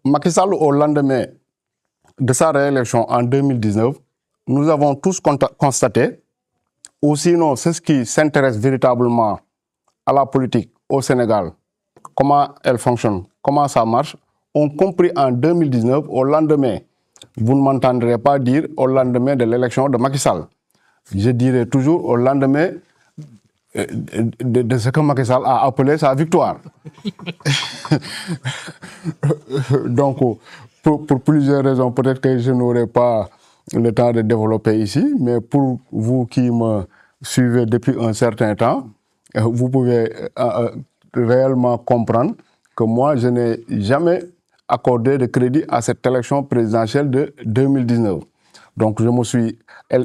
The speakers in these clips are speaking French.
Macky Sall, au lendemain de sa réélection en 2019, nous avons tous constaté, ou sinon ceux qui s'intéressent véritablement à la politique au Sénégal, comment elle fonctionne, comment ça marche, ont compris en 2019, au lendemain, vous ne m'entendrez pas dire au lendemain de l'élection de Macky Sall. Je dirais toujours au lendemain de ce que Macky Sall a appelé sa victoire. Donc, pour plusieurs raisons, peut-être que je n'aurai pas le temps de développer ici, mais pour vous qui me suivez depuis un certain temps, vous pouvez réellement comprendre que moi, je n'ai jamais accordé de crédit à cette élection présidentielle de 2019. Donc, je me suis...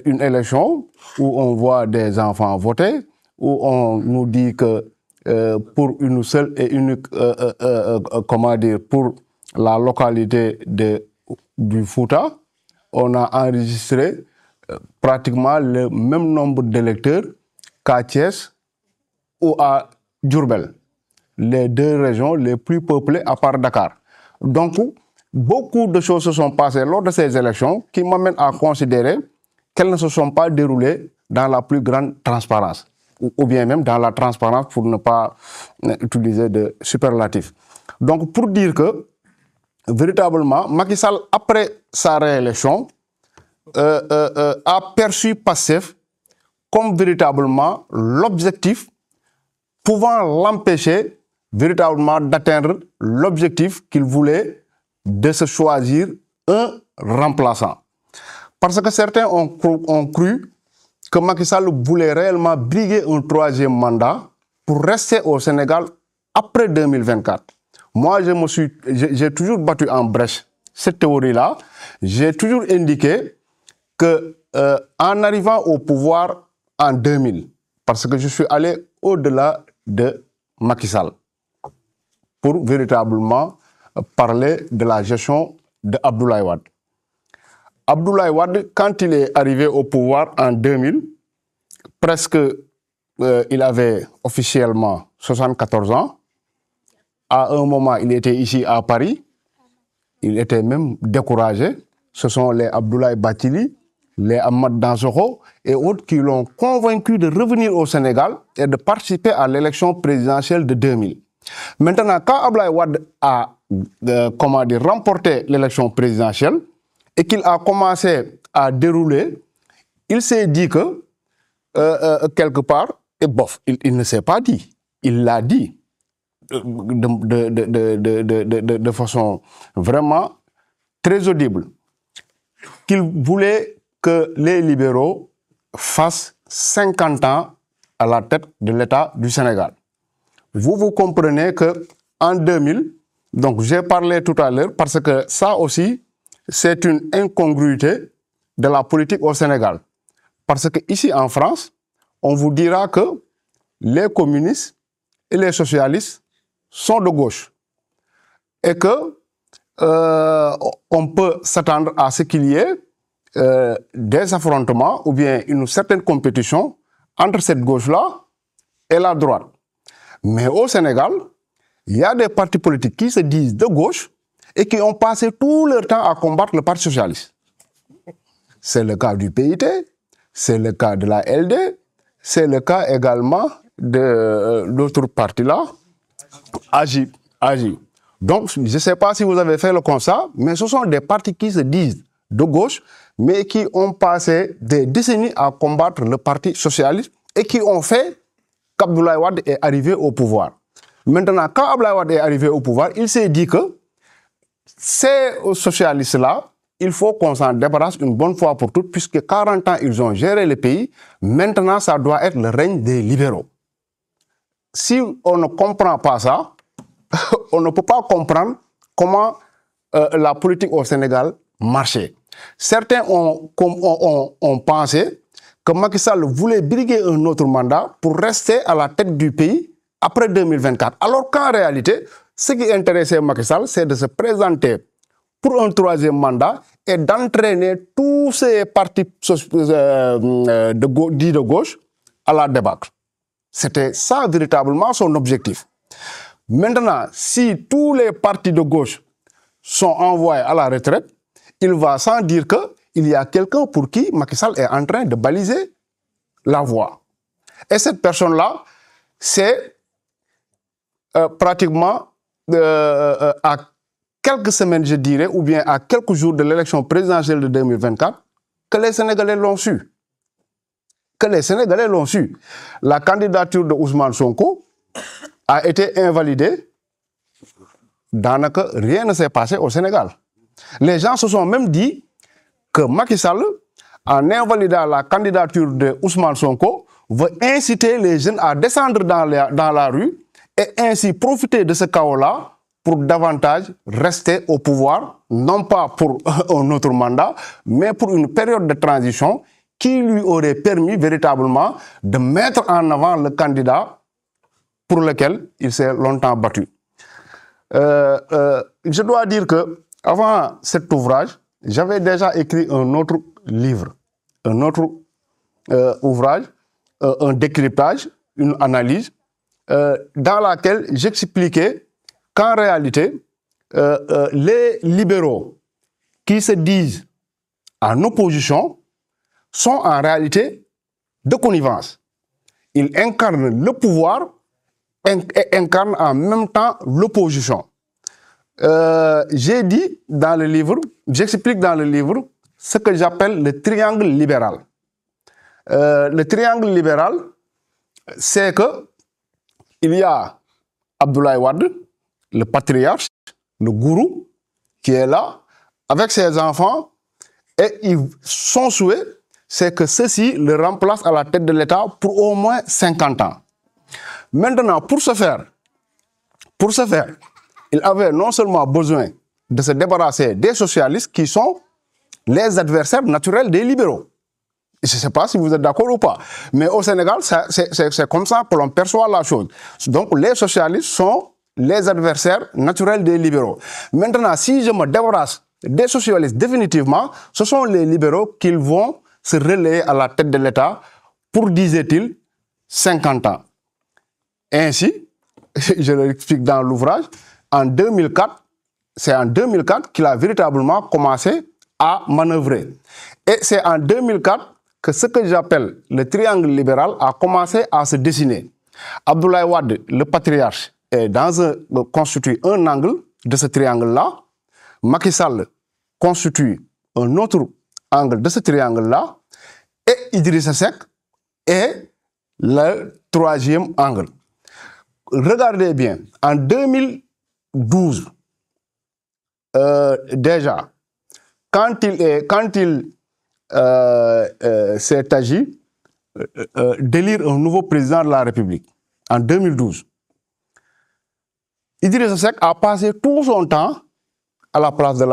Une élection où on voit des enfants voter, où on nous dit que pour une seule et unique, comment dire, pour la localité du Fouta, on a enregistré pratiquement le même nombre d'électeurs qu'à Thiès ou à Diourbel, les deux régions les plus peuplées à part Dakar. Donc, beaucoup de choses se sont passées lors de ces élections qui m'amènent à considérer qu'elles ne se sont pas déroulées dans la plus grande transparence, ou bien même dans la transparence pour ne pas utiliser de superlatifs. Donc, pour dire que, véritablement, Macky Sall, après sa réélection, a perçu Pastef comme véritablement l'objectif pouvant l'empêcher véritablement d'atteindre l'objectif qu'il voulait de se choisir un remplaçant. Parce que certains ont cru que Macky Sall voulait réellement briguer un troisième mandat pour rester au Sénégal après 2024. Moi, j'ai toujours battu en brèche cette théorie-là. J'ai toujours indiqué que en arrivant au pouvoir en 2000, parce que je suis allé au-delà de Macky Sall, pour véritablement parler de la gestion de Abdoulaye Wade. Abdoulaye Wade, quand il est arrivé au pouvoir en 2000, presque il avait officiellement 74 ans. À un moment, il était ici à Paris. Il était même découragé. Ce sont les Abdoulaye Bathily, les Ahmad Dansokho et autres qui l'ont convaincu de revenir au Sénégal et de participer à l'élection présidentielle de 2000. Maintenant, quand Abdoulaye Wade a remporté l'élection présidentielle et qu'il a commencé à dérouler, il s'est dit que, quelque part, et bof, il ne s'est pas dit, il l'a dit de façon vraiment très audible, qu'il voulait que les libéraux fassent 50 ans à la tête de l'État du Sénégal. Vous comprenez qu'en 2000, donc j'ai parlé tout à l'heure, parce que ça aussi, c'est une incongruité de la politique au Sénégal. Parce qu'ici en France, on vous dira que les communistes et les socialistes sont de gauche. Et que on peut s'attendre à ce qu'il y ait des affrontements ou bien une certaine compétition entre cette gauche-là et la droite. Mais au Sénégal, il y a des partis politiques qui se disent de gauche et qui ont passé tout leur temps à combattre le Parti socialiste. C'est le cas du PIT, c'est le cas de la LD, c'est le cas également de l'autre parti-là, AJ. Donc, je ne sais pas si vous avez fait le constat, mais ce sont des partis qui se disent de gauche, mais qui ont passé des décennies à combattre le Parti socialiste et qui ont fait qu'Abdoulaye Wade est arrivé au pouvoir. Maintenant, quand Abdoulaye Wade est arrivé au pouvoir, il s'est dit que ces socialistes-là, il faut qu'on s'en débarrasse une bonne fois pour toutes, puisque 40 ans, ils ont géré le pays. Maintenant, ça doit être le règne des libéraux. Si on ne comprend pas ça, on ne peut pas comprendre comment la politique au Sénégal marchait. Certains ont pensé que Macky Sall voulait briguer un autre mandat pour rester à la tête du pays après 2024. Alors qu'en réalité, ce qui intéressait Macky Sall, c'est de se présenter pour un troisième mandat et d'entraîner tous ces partis dits de gauche à la débâcle. C'était ça véritablement son objectif. Maintenant, si tous les partis de gauche sont envoyés à la retraite, il va sans dire qu'il y a quelqu'un pour qui Macky Sall est en train de baliser la voie. Et cette personne-là, c'est pratiquement à quelques semaines, je dirais, ou bien à quelques jours de l'élection présidentielle de 2024, que les Sénégalais l'ont su. Que les Sénégalais l'ont su. La candidature de Ousmane Sonko a été invalidée. Rien ne s'est passé au Sénégal. Les gens se sont même dit que Macky Sall, en invalidant la candidature de Ousmane Sonko, veut inciter les jeunes à descendre dans la rue et ainsi profiter de ce chaos-là pour davantage rester au pouvoir, non pas pour un autre mandat, mais pour une période de transition qui lui aurait permis véritablement de mettre en avant le candidat pour lequel il s'est longtemps battu. Je dois dire que avant cet ouvrage, j'avais déjà écrit un autre livre, un autre ouvrage, un décryptage, une analyse, dans laquelle j'expliquais qu'en réalité, les libéraux qui se disent en opposition sont en réalité de connivence. Ils incarnent le pouvoir et incarnent en même temps l'opposition. J'ai dit dans le livre, j'explique dans le livre ce que j'appelle le triangle libéral. Le triangle libéral, c'est que il y a Abdoulaye Wade, le patriarche, le gourou, qui est là, avec ses enfants, et son souhait, c'est que ceux-ci le remplacent à la tête de l'État pour au moins 50 ans. Maintenant, pour ce faire, il avait non seulement besoin de se débarrasser des socialistes qui sont les adversaires naturels des libéraux. Je ne sais pas si vous êtes d'accord ou pas, mais au Sénégal, c'est comme ça que l'on perçoit la chose. Donc, les socialistes sont les adversaires naturels des libéraux. Maintenant, si je me débarrasse des socialistes définitivement, ce sont les libéraux qui vont se relayer à la tête de l'État pour, disait-il, 50 ans. Ainsi, je l'explique dans l'ouvrage, en 2004, c'est en 2004 qu'il a véritablement commencé à manœuvrer. Et c'est en 2004 que ce que j'appelle le triangle libéral a commencé à se dessiner. Abdoulaye Wade, le patriarche, constitue un angle de ce triangle-là. Macky Sall constitue un autre angle de ce triangle-là. Et Idrissa Seck est le troisième angle. Regardez bien, en 2012, déjà, quand il s'est agi d'élire un nouveau président de la République, en 2012, Idrissa Seck a passé tout son temps à la place de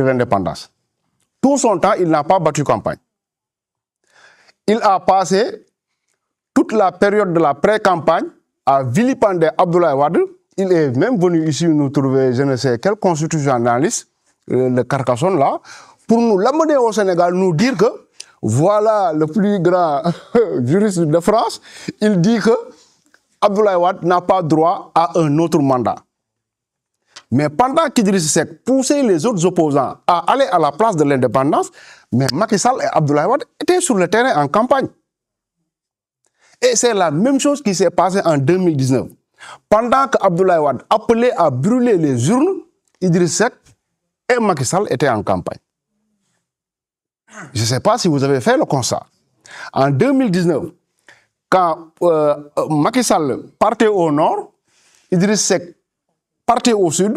l'indépendance. Tout son temps, il n'a pas battu campagne. Il a passé toute la période de la pré-campagne à vilipender Abdoulaye Wade. Il est même venu ici nous trouver, je ne sais quel constitutionnaliste, le Carcassonne là, pour nous l'amener au Sénégal, nous dire que voilà le plus grand juriste de France. Il dit que Abdoulaye Wade n'a pas droit à un autre mandat. Mais pendant qu'Idrissa Seck poussait les autres opposants à aller à la place de l'indépendance, mais Macky Sall et Abdoulaye Wade étaient sur le terrain en campagne. Et c'est la même chose qui s'est passée en 2019. Pendant qu'Abdoulaye Wade appelait à brûler les urnes, Idrissa Seck et Macky Sall étaient en campagne. Je ne sais pas si vous avez fait le constat. En 2019, quand Macky Sall partait au nord, Idrissa Seck partait au sud,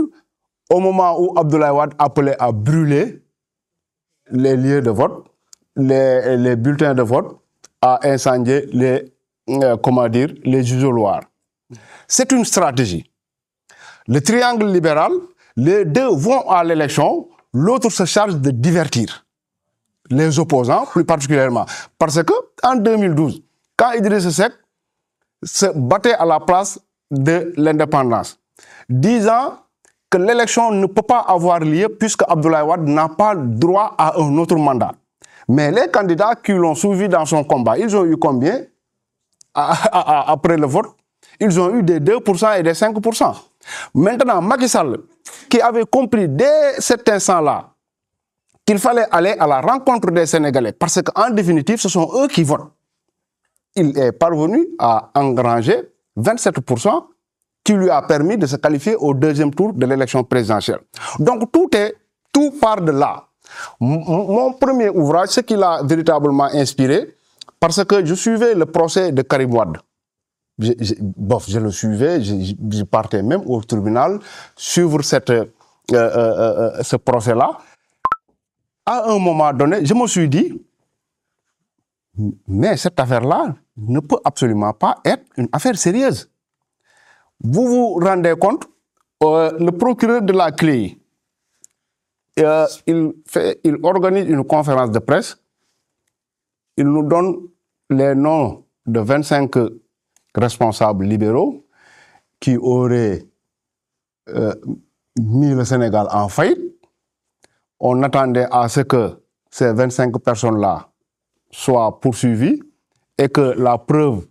au moment où Abdoulaye Wade appelait à brûler les lieux de vote, les bulletins de vote, à incendier les isoloirs. C'est une stratégie. Le triangle libéral, les deux vont à l'élection, l'autre se charge de divertir les opposants, plus particulièrement. Parce que en 2012, quand Idrissa Seck se battait à la place de l'indépendance, disant que l'élection ne peut pas avoir lieu puisque Abdoulaye Wade n'a pas droit à un autre mandat. Mais les candidats qui l'ont suivi dans son combat, ils ont eu combien après le vote? Ils ont eu des 2% et des 5%. Maintenant, Macky Sall, qui avait compris dès cet instant-là qu'il fallait aller à la rencontre des Sénégalais, parce qu'en définitive, ce sont eux qui votent. Il est parvenu à engranger 27%, qui lui a permis de se qualifier au deuxième tour de l'élection présidentielle. Donc tout part de là. Mon premier ouvrage, ce qui l'a véritablement inspiré, parce que je suivais le procès de Karim Wade. Je le suivais, je partais même au tribunal suivre ce procès-là. À un moment donné, je me suis dit, mais cette affaire-là ne peut absolument pas être une affaire sérieuse. Vous vous rendez compte, le procureur de la CREI, il organise une conférence de presse, il nous donne les noms de 25 responsables libéraux qui auraient mis le Sénégal en faillite. On attendait à ce que ces 25 personnes-là soient poursuivies et que la preuve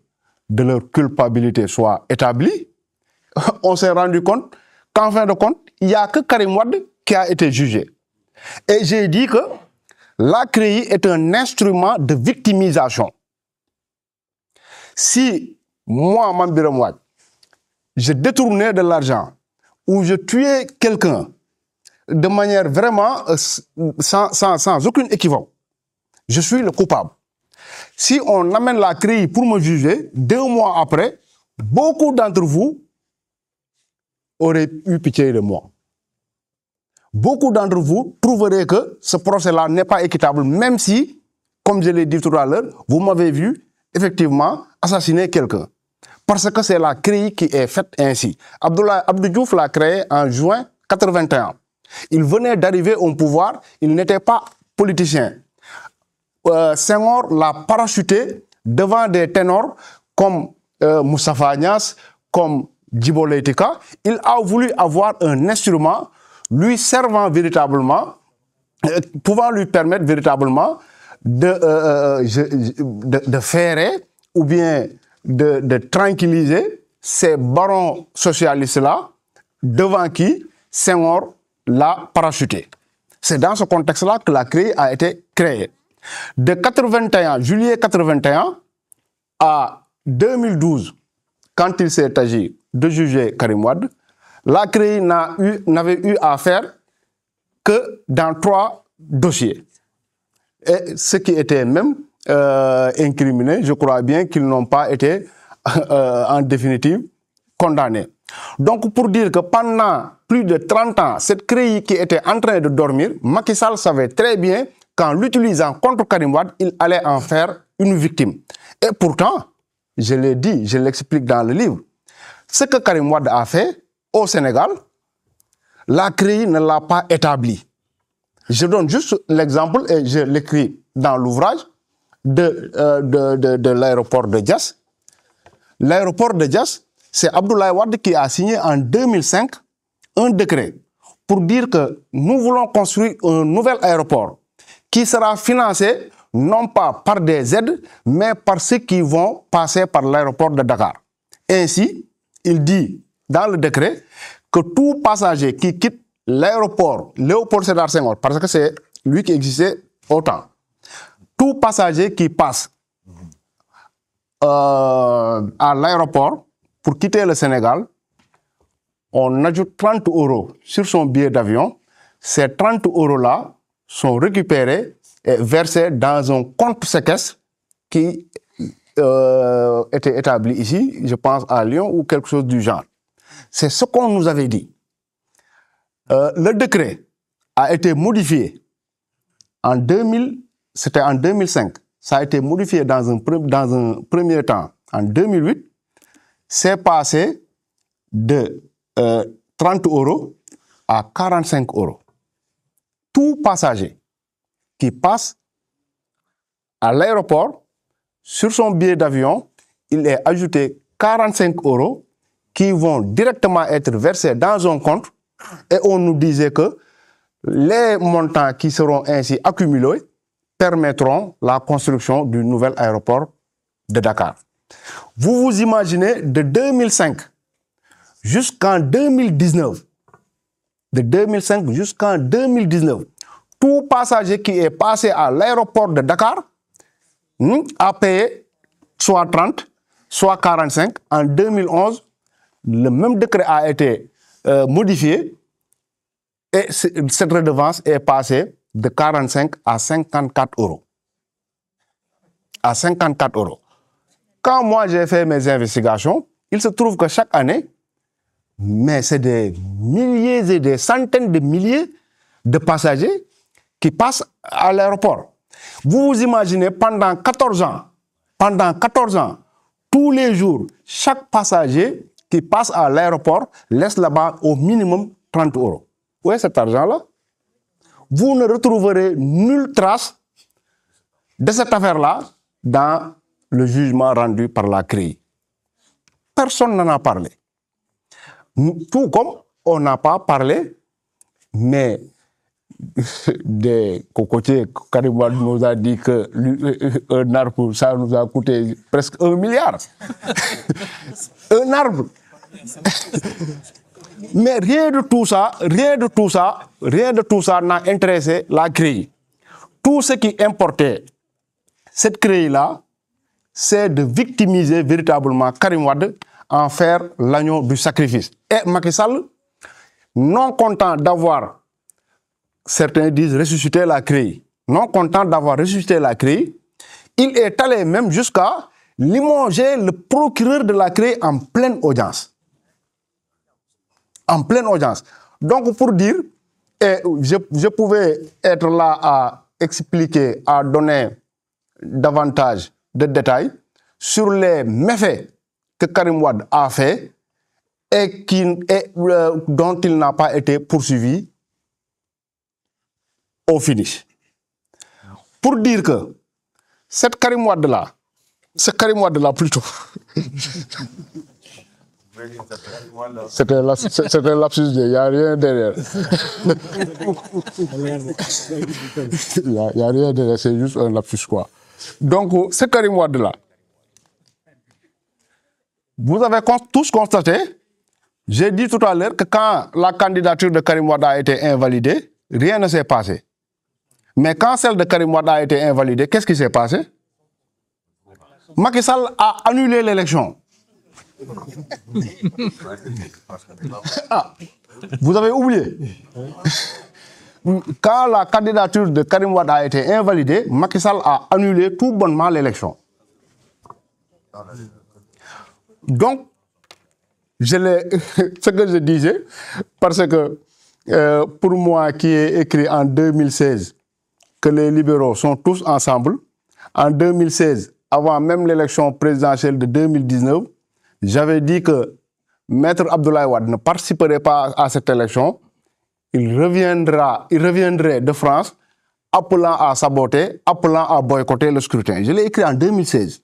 de leur culpabilité soit établie. On s'est rendu compte qu'en fin de compte, il n'y a que Karim Wade qui a été jugé. Et j'ai dit que la CREI est un instrument de victimisation. Si moi, Mame Birame Wathie, je détournais de l'argent ou je tuais quelqu'un de manière vraiment sans aucune équivoque, je suis le coupable. Si on amène la CREI pour me juger, 2 mois après, beaucoup d'entre vous auraient eu pitié de moi. Beaucoup d'entre vous trouveraient que ce procès-là n'est pas équitable, même si, comme je l'ai dit tout à l'heure, vous m'avez vu effectivement assassiner quelqu'un. Parce que c'est la CREI qui est faite ainsi. Abdou Diouf l'a créée en juin 1981. Il venait d'arriver au pouvoir, il n'était pas politicien. Senghor l'a parachuté devant des ténors comme Moustapha Agnès, comme Djibo Leyti Ka. Il a voulu avoir un instrument lui servant véritablement, pouvant lui permettre véritablement de ferrer ou bien de tranquilliser ces barons socialistes-là devant qui Senghor l'a parachuté. C'est dans ce contexte-là que la CREI a été créée. De 81, juillet 81 à 2012, quand il s'est agi de juger Karim Wade, la CREI n'avait eu à faire que dans 3 dossiers. Et ceux qui étaient même incriminés, je crois bien qu'ils n'ont pas été en définitive condamnés. Donc pour dire que pendant plus de 30 ans, cette CREI qui était en train de dormir, Macky Sall savait très bien qu'en l'utilisant contre Karim Wade, il allait en faire une victime. Et pourtant, je l'ai dit, je l'explique dans le livre, ce que Karim Wade a fait au Sénégal, la CREI ne l'a pas établi. Je donne juste l'exemple, et je l'écris dans l'ouvrage, de l'aéroport de Diass. L'aéroport de Diass, c'est Abdoulaye Wade qui a signé en 2005 un décret pour dire que nous voulons construire un nouvel aéroport qui sera financé non pas par des aides, mais par ceux qui vont passer par l'aéroport de Dakar. Ainsi, il dit dans le décret que tout passager qui quitte l'aéroport Léopold Sédar Senghor, parce que c'est lui qui existait autant, tout passager qui passe à l'aéroport pour quitter le Sénégal, on ajoute 30 € sur son billet d'avion. Ces 30 € sont récupérés et versés dans un compte séquestre qui était établi ici, je pense à Lyon ou quelque chose du genre. C'est ce qu'on nous avait dit. Le décret a été modifié en c'était en 2005. Ça a été modifié dans un premier temps en 2008. C'est passé de 30 € à 45 €. Tout passager qui passe à l'aéroport, sur son billet d'avion, il est ajouté 45 € qui vont directement être versés dans un compte, et on nous disait que les montants qui seront ainsi accumulés permettront la construction du nouvel aéroport de Dakar. Vous vous imaginez, de 2005 jusqu'en 2019, de 2005 jusqu'en 2019, tout passager qui est passé à l'aéroport de Dakar a payé soit 30, soit 45. En 2011, le même décret a été modifié et cette redevance est passée de 45 à 54 euros. À 54 euros. Quand moi j'ai fait mes investigations, il se trouve que chaque année, mais c'est des milliers et des centaines de milliers de passagers qui passent à l'aéroport. Vous vous imaginez, pendant 14 ans, tous les jours, chaque passager qui passe à l'aéroport laisse là-bas au minimum 30 euros. Où est cet argent-là? Vous ne retrouverez nulle trace de cette affaire-là dans le jugement rendu par la CREI. Personne n'en a parlé. Tout comme on n'a pas parlé, mais des cocotiers, Karim Wade nous a dit qu'un arbre, ça nous a coûté presque 1 milliard. Un arbre. Mais rien de tout ça n'a intéressé la CREI. Tout ce qui importait cette CREI-là, c'est de victimiser véritablement Karim Wade, en faire l'agneau du sacrifice. Et Macky Sall, non content d'avoir, certains disent, ressuscité la CREI, non content d'avoir ressuscité la CREI, il est allé même jusqu'à limoger le procureur de la CREI en pleine audience. En pleine audience. Donc pour dire, et je pouvais être là à expliquer, à donner davantage de détails sur les méfaits que Karim Wade a fait et dont il n'a pas été poursuivi au finish. Pour dire que cette Karim Wade-là, plutôt, c'était un lapsus, il n'y a rien derrière. Il n'y a rien derrière, c'est juste un lapsus, quoi. Donc, ce Karim Wade-là, vous avez tous constaté, j'ai dit tout à l'heure que quand la candidature de Karim Wade a été invalidée, rien ne s'est passé. Mais quand celle de Karim Wade a été invalidée, qu'est-ce qui s'est passé? Macky Sall a annulé l'élection. Ah, vous avez oublié. Quand la candidature de Karim Wade a été invalidée, Macky Sall a annulé tout bonnement l'élection. Donc, ce que je disais, parce que pour moi qui ai écrit en 2016 que les libéraux sont tous ensemble, en 2016, avant même l'élection présidentielle de 2019, j'avais dit que Maître Abdoulaye Wade ne participerait pas à cette élection, il reviendrait de France appelant à saboter, appelant à boycotter le scrutin. Je l'ai écrit en 2016,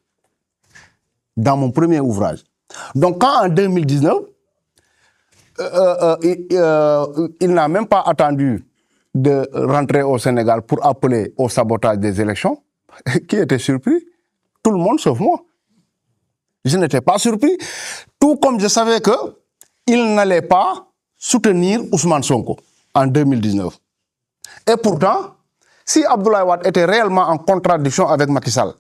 dans mon premier ouvrage. Donc quand en 2019, il n'a même pas attendu de rentrer au Sénégal pour appeler au sabotage des élections, qui était surpris? Tout le monde sauf moi. Je n'étais pas surpris, tout comme je savais qu'il n'allait pas soutenir Ousmane Sonko en 2019. Et pourtant, si Abdoulaye Wade était réellement en contradiction avec Macky Sall,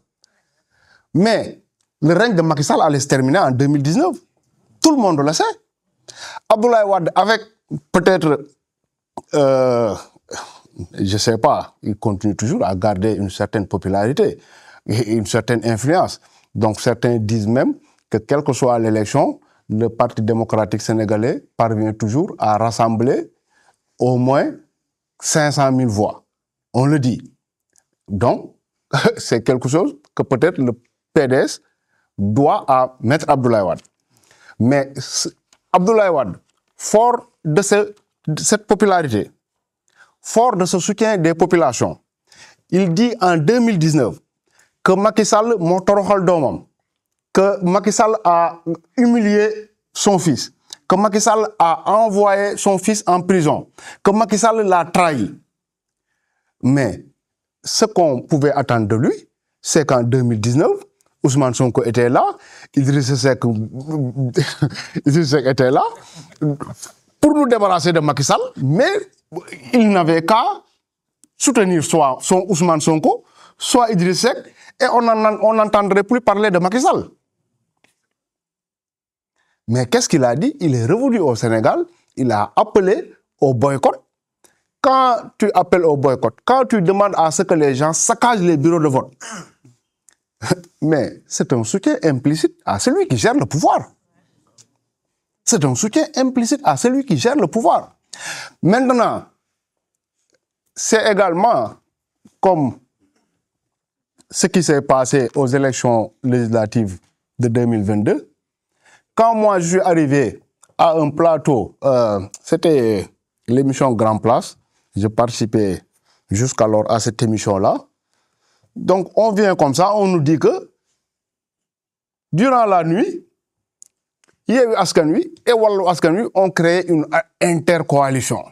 mais le règne de Macky Sall allait se terminer en 2019. Tout le monde le sait. Abdoulaye Wade, avec peut-être, je ne sais pas, il continue toujours à garder une certaine popularité et une certaine influence. Donc certains disent même que quelle que soit l'élection, le Parti démocratique sénégalais parvient toujours à rassembler au moins 500 000 voix. On le dit. Donc, c'est quelque chose que peut-être le PDS doit à Maître Abdoulaye Wade. Mais Abdoulaye Wade, fort de cette popularité, fort de ce soutien des populations, il dit en 2019 que Macky Sall moo toroxal doomam, que Macky Sall a humilié son fils, que Macky Sall a envoyé son fils en prison, que Macky Sall l'a trahi. Mais ce qu'on pouvait attendre de lui, c'est qu'en 2019, Ousmane Sonko était là Idriss Seck était là pour nous débarrasser de Macky Sall, mais il n'avait qu'à soutenir soit son Ousmane Sonko, soit Idriss Seck, et on n'entendrait plus parler de Macky Sall. Mais qu'est-ce qu'il a dit? Il est revenu au Sénégal, il a appelé au boycott. Quand tu appelles au boycott, quand tu demandes à ce que les gens saccagent les bureaux de vote, mais c'est un soutien implicite à celui qui gère le pouvoir. C'est un soutien implicite à celui qui gère le pouvoir. Maintenant, c'est également comme ce qui s'est passé aux élections législatives de 2022. Quand moi je suis arrivé à un plateau, c'était l'émission Grand Place, je participais jusqu'alors à cette émission-là. Donc on vient comme ça, on nous dit que durant la nuit, Yewwi Askan Wi et Wallu Askan Wi ont créé une intercoalition.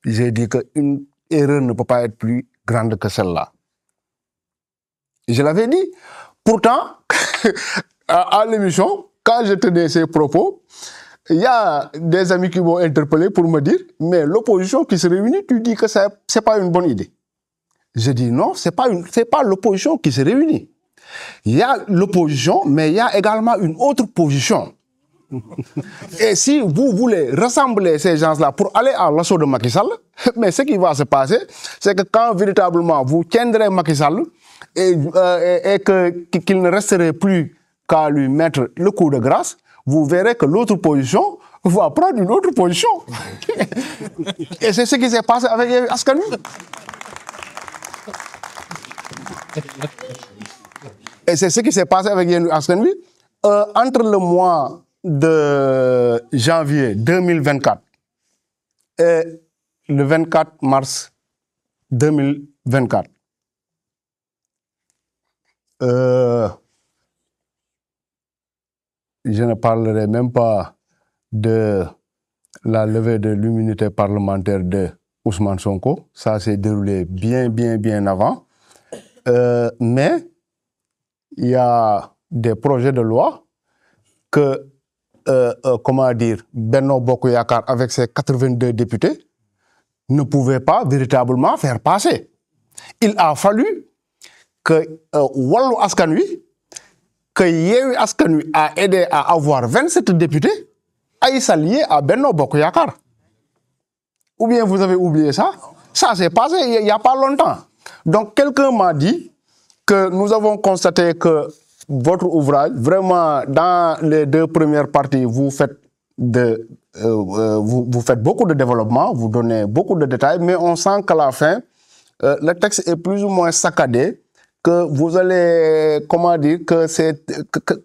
J'ai dit qu'une erreur ne peut pas être plus grande que celle-là. Je l'avais dit. Pourtant, à l'émission, quand je tenais ces propos, il y a des amis qui m'ont interpellé pour me dire « Mais l'opposition qui se réunit, tu dis que ce n'est pas une bonne idée. » Je dis non, ce n'est pas l'opposition qui se réunit. Il y a l'opposition, mais il y a également une autre position. Et si vous voulez rassembler ces gens-là pour aller à l'assaut de Macky Sall, mais ce qui va se passer, c'est que quand véritablement vous tiendrez Macky Sall et qu'il ne resterait plus qu'à lui mettre le coup de grâce, vous verrez que l'autre position va prendre une autre position. Et c'est ce qui s'est passé avec Yewwi Askan Wi. Et c'est ce qui s'est passé avec Yewwi Askan Wi. Entre le mois de janvier 2024 et le 24 mars 2024, je ne parlerai même pas de la levée de l'immunité parlementaire de Ousmane Sonko. Ça s'est déroulé bien avant. Mais il y a des projets de loi que, comment dire, Benno Bokk Yakaar, avec ses 82 députés, ne pouvait pas véritablement faire passer. Il a fallu que Wallu Askan Wi, que Yewwi Askan Wi a aidé à avoir 27 députés, aillent s'allier à Benno Bokk Yakaar. Ou bien vous avez oublié ça? Ça s'est passé il n'y a pas longtemps. Donc quelqu'un m'a dit que nous avons constaté que votre ouvrage, vraiment dans les 2 premières parties, vous faites beaucoup de développement, vous donnez beaucoup de détails, mais on sent qu'à la fin, le texte est plus ou moins saccadé, que vous allez, comment dire, que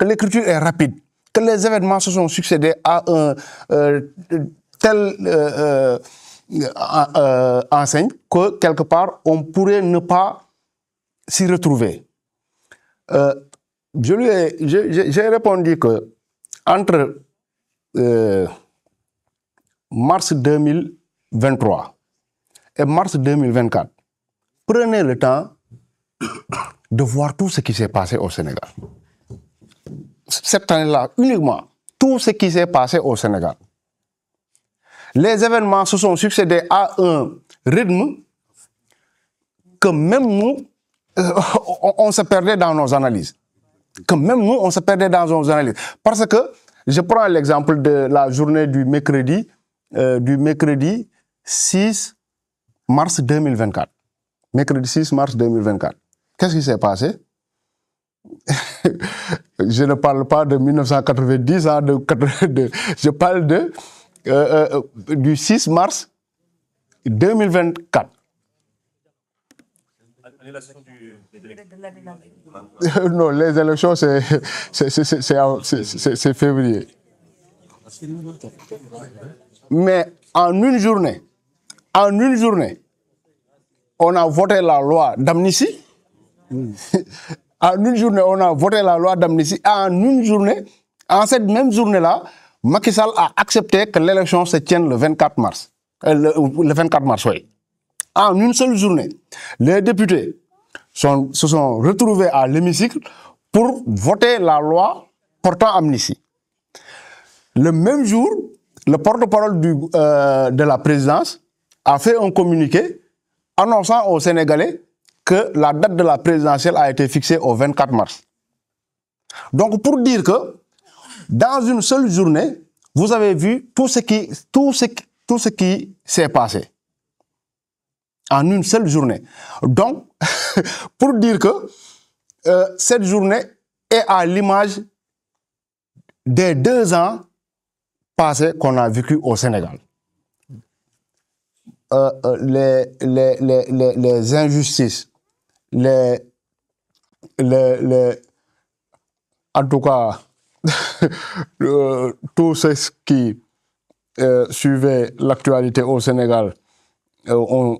l'écriture est rapide, que les événements se sont succédés à un tel enseigne que quelque part on pourrait ne pas s'y retrouver. J'ai répondu que entre mars 2023 et mars 2024, prenez le temps de voir tout ce qui s'est passé au Sénégal. Cette année-là, uniquement, tout ce qui s'est passé au Sénégal. Les événements se sont succédés à un rythme que même nous, on se perdait dans nos analyses. Parce que, je prends l'exemple de la journée du mercredi 6 mars 2024. Mercredi 6 mars 2024. Qu'est-ce qui s'est passé? Je ne parle pas de 1990, hein, je parle du 6 mars 2024. Non, les élections, c'est février. Mais en une journée, on a voté la loi d'amnistie. En une journée, on a voté la loi d'amnistie. En une journée, en cette même journée-là, Macky Sall a accepté que l'élection se tienne le 24 mars. Le 24 mars, oui. En une seule journée, les députés se sont retrouvés à l'hémicycle pour voter la loi portant amnistie. Le même jour, le porte-parole de la présidence a fait un communiqué annonçant aux Sénégalais que la date de la présidentielle a été fixée au 24 mars. Donc, pour dire que dans une seule journée, vous avez vu tout ce qui s'est passé. En une seule journée. Donc, pour dire que cette journée est à l'image des 2 ans passés qu'on a vécu au Sénégal. Les injustices, en tout cas, tout ce qui suivait l'actualité au Sénégal ont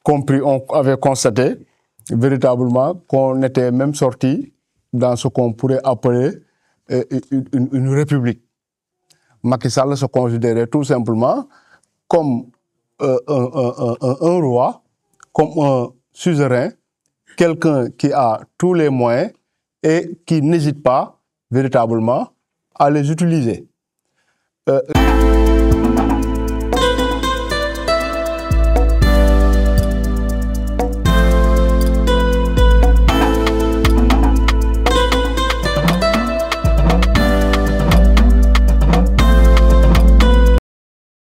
compris, on avait constaté véritablement qu'on était même sorti dans ce qu'on pourrait appeler une république. Macky Sall se considérait tout simplement comme un roi, comme un suzerain, quelqu'un qui a tous les moyens et qui n'hésite pas véritablement à les utiliser.